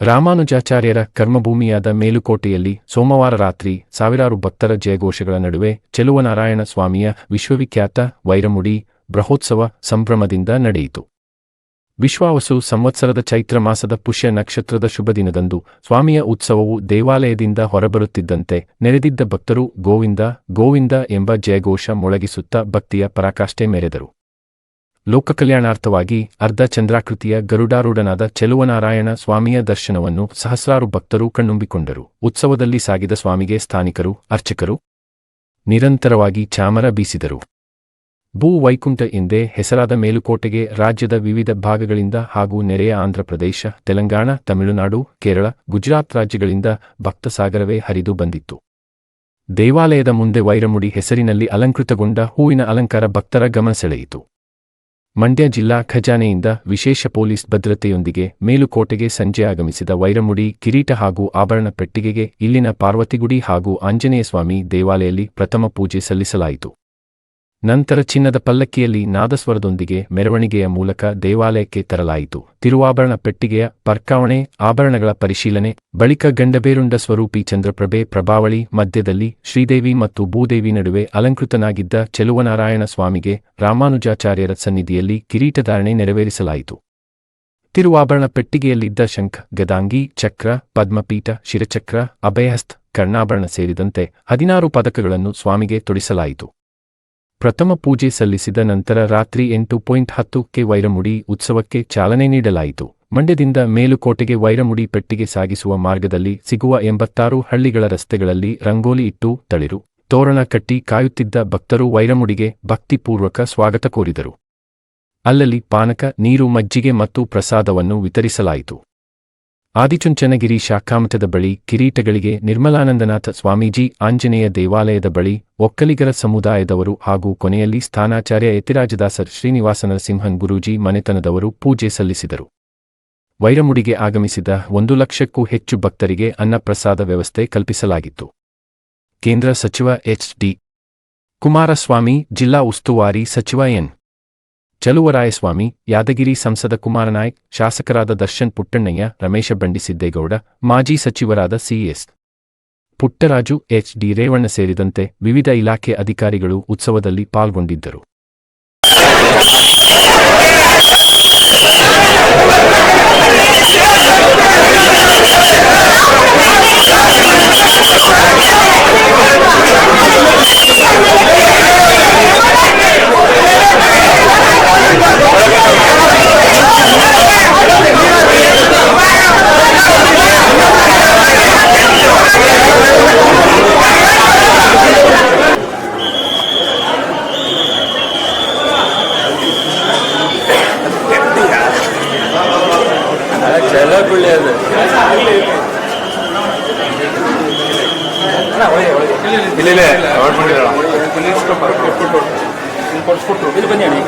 ರಾಮಾನುಜಾಚಾರ್ಯರ ಕರ್ಮಭೂಮಿಯಾದ ಮೇಲುಕೋಟೆಯಲ್ಲಿ ಸೋಮವಾರ ರಾತ್ರಿ ಸಾವಿರಾರು ಭಕ್ತರ ಜಯಘೋಷಗಳ ನಡುವೆ ಚೆಲುವನಾರಾಯಣ ಸ್ವಾಮಿಯ ವಿಶ್ವವಿಖ್ಯಾತ ವೈರಮುಡಿ ಬ್ರಹ್ಮೋತ್ಸವ ಸಂಭ್ರಮದಿಂದ ನಡೆಯಿತು. ವಿಶ್ವಾವಸು ಸಂವತ್ಸರದ ಚೈತ್ರ ಮಾಸದ ಪುಷ್ಯ ನಕ್ಷತ್ರದ ಶುಭದಿನದಂದು ಸ್ವಾಮಿಯ ಉತ್ಸವವು ದೇವಾಲಯದಿಂದ ಹೊರಬರುತ್ತಿದ್ದಂತೆ ನೆರೆದಿದ್ದ ಭಕ್ತರು ಗೋವಿಂದ ಗೋವಿಂದ ಎಂಬ ಜಯಘೋಷ ಮೊಳಗಿಸುತ್ತಾ ಭಕ್ತಿಯ ಪರಾಕಾಷ್ಠೆ ಮೆರೆದರು. ಲೋಕಕಲ್ಯಾಣಾರ್ಥವಾಗಿ ಅರ್ಧ ಚಂದ್ರಾಕೃತಿಯ ಗರುಡಾರೂಢನಾದ ಚೆಲುವನಾರಾಯಣ ಸ್ವಾಮಿಯ ದರ್ಶನವನ್ನು ಸಹಸ್ರಾರು ಭಕ್ತರು ಕಣ್ಣುಂಬಿಕೊಂಡರು. ಉತ್ಸವದಲ್ಲಿ ಸಾಗಿದ ಸ್ವಾಮಿಗೆ ಸ್ಥಾನಿಕರು ಅರ್ಚಕರು ನಿರಂತರವಾಗಿ ಚಾಮರ ಬೀಸಿದರು. ಭೂ ವೈಕುಂಠ ಎಂದೇ ಹೆಸರಾದ ಮೇಲುಕೋಟೆಗೆ ರಾಜ್ಯದ ವಿವಿಧ ಭಾಗಗಳಿಂದ ಹಾಗೂ ನೆರೆಯ ಆಂಧ್ರಪ್ರದೇಶ, ತೆಲಂಗಾಣ, ತಮಿಳುನಾಡು, ಕೇರಳ, ಗುಜರಾತ್ ರಾಜ್ಯಗಳಿಂದ ಭಕ್ತಸಾಗರವೇ ಹರಿದು ಬಂದಿತ್ತು. ದೇವಾಲಯದ ಮುಂದೆ ವೈರಮುಡಿ ಹೆಸರಿನಲ್ಲಿ ಅಲಂಕೃತಗೊಂಡ ಹೂವಿನ ಅಲಂಕಾರ ಭಕ್ತರ ಗಮನ ಸೆಳೆಯಿತು. ಮಂಡ್ಯ ಜಿಲ್ಲಾ ಖಜಾನೆಯಿಂದ ವಿಶೇಷ ಪೊಲೀಸ್ ಭದ್ರತೆಯೊಂದಿಗೆ ಮೇಲುಕೋಟೆಗೆ ಸಂಜೆ ಆಗಮಿಸಿದ ವೈರಮುಡಿ ಕಿರೀಟ ಹಾಗೂ ಆಭರಣ ಪೆಟ್ಟಿಗೆಗೆ ಇಲ್ಲಿನ ಪಾರ್ವತಿಗುಡಿ ಹಾಗೂ ಆಂಜನೇಯಸ್ವಾಮಿ ದೇವಾಲಯದಲ್ಲಿ ಪ್ರಥಮ ಪೂಜೆ ಸಲ್ಲಿಸಲಾಯಿತು. ನಂತರ ಚಿನ್ನದ ಪಲ್ಲಕ್ಕಿಯಲ್ಲಿ ನಾದಸ್ವರದೊಂದಿಗೆ ಮೆರವಣಿಗೆಯ ಮೂಲಕ ದೇವಾಲಯಕ್ಕೆ ತರಲಾಯಿತು. ತಿರುವಾಭರಣ ಪೆಟ್ಟಿಗೆಯ ವರ್ಗಾವಣೆ, ಆಭರಣಗಳ ಪರಿಶೀಲನೆ, ಬಳಿಕ ಗಂಡಬೇರುಂಡ ಸ್ವರೂಪಿ ಚಂದ್ರಪ್ರಭೆ ಪ್ರಭಾವಳಿ ಮಧ್ಯದಲ್ಲಿ ಶ್ರೀದೇವಿ ಮತ್ತು ಭೂದೇವಿ ನಡುವೆ ಅಲಂಕೃತನಾಗಿದ್ದ ಚೆಲುವನಾರಾಯಣ ಸ್ವಾಮಿಗೆ ರಾಮಾನುಜಾಚಾರ್ಯರ ಸನ್ನಿಧಿಯಲ್ಲಿ ಕಿರೀಟಧಾರಣೆ ನೆರವೇರಿಸಲಾಯಿತು. ತಿರುವಾಭರಣ ಪೆಟ್ಟಿಗೆಯಲ್ಲಿದ್ದ ಶಂಖ, ಗದಾಂಗಿ, ಚಕ್ರ, ಪದ್ಮಪೀಠ, ಶಿರಚಕ್ರ, ಅಭಯಹಸ್ತ, ಕರ್ಣಾಭರಣ ಸೇರಿದಂತೆ 16 ಪದಕಗಳನ್ನು ಸ್ವಾಮಿಗೆ ತೊಡಿಸಲಾಯಿತು. ಪ್ರಥಮ ಪೂಜೆ ಸಲ್ಲಿಸಿದ ನಂತರ ರಾತ್ರಿ 8:10ಕ್ಕೆ ವೈರಮುಡಿ ಉತ್ಸವಕ್ಕೆ ಚಾಲನೆ ನೀಡಲಾಯಿತು. ಮಂಡ್ಯದಿಂದ ಮೇಲುಕೋಟೆಗೆ ವೈರಮುಡಿ ಪೆಟ್ಟಿಗೆ ಸಾಗಿಸುವ ಮಾರ್ಗದಲ್ಲಿ ಸಿಗುವ 86 ಹಳ್ಳಿಗಳ ರಸ್ತೆಗಳಲ್ಲಿ ರಂಗೋಲಿ ಇಟ್ಟು, ತಳಿರು ತೋರಣ ಕಟ್ಟಿ ಕಾಯುತ್ತಿದ್ದ ಭಕ್ತರು ವೈರಮುಡಿಗೆ ಭಕ್ತಿಪೂರ್ವಕ ಸ್ವಾಗತ ಕೋರಿದರು. ಅಲ್ಲಲ್ಲಿ ಪಾನಕ, ನೀರು, ಮಜ್ಜಿಗೆ ಮತ್ತು ಪ್ರಸಾದವನ್ನು ವಿತರಿಸಲಾಯಿತು. ಆದಿಚುಂಚನಗಿರಿ ಶಾಖಾಮಠದ ಬಳಿ ಕಿರೀಟಗಳಿಗೆ ನಿರ್ಮಲಾನಂದನಾಥ ಸ್ವಾಮೀಜಿ, ಆಂಜನೇಯ ದೇವಾಲಯದ ಬಳಿ ಒಕ್ಕಲಿಗರ ಸಮುದಾಯದವರು ಹಾಗೂ ಕೊನೆಯಲ್ಲಿ ಸ್ಥಾನಾಚಾರ್ಯ ಯತಿರಾಜದಾಸರ್ ಶ್ರೀನಿವಾಸ ನರಸಿಂಹನ್ ಗುರೂಜಿ ಮನೆತನದವರು ಪೂಜೆ ಸಲ್ಲಿಸಿದರು. ವೈರಮುಡಿಗೆ ಆಗಮಿಸಿದ 1 ಲಕ್ಷಕ್ಕೂ ಹೆಚ್ಚು ಭಕ್ತರಿಗೆ ಅನ್ನಪ್ರಸಾದ ವ್ಯವಸ್ಥೆ ಕಲ್ಪಿಸಲಾಗಿತ್ತು. ಕೇಂದ್ರ ಸಚಿವ ಎಚ್.ಡಿ. ಕುಮಾರಸ್ವಾಮಿ, ಜಿಲ್ಲಾ ಉಸ್ತುವಾರಿ ಸಚಿವ ಎನ್. ಚಲುವರಾಯಸ್ವಾಮಿ, ಯಾದಗಿರಿ ಸಂಸದ ಕುಮಾರನಾಯ್ಕ್, ಶಾಸಕರಾದ ದರ್ಶನ್ ಪುಟ್ಟಣ್ಣಯ್ಯ, ರಮೇಶ ಬಂಡಿಸಿದ್ದೇಗೌಡ, ಮಾಜಿ ಸಚಿವರಾದ ಸಿ.ಎಸ್. ಪುಟ್ಟರಾಜು, ಎಚ್.ಡಿ. ರೇವಣ್ಣ ಸೇರಿದಂತೆ ವಿವಿಧ ಇಲಾಖೆ ಅಧಿಕಾರಿಗಳು ಉತ್ಸವದಲ್ಲಿ ಪಾಲ್ಗೊಂಡಿದ್ದರು. ಇಲ್ಲಿ ಬನ್ನಿ.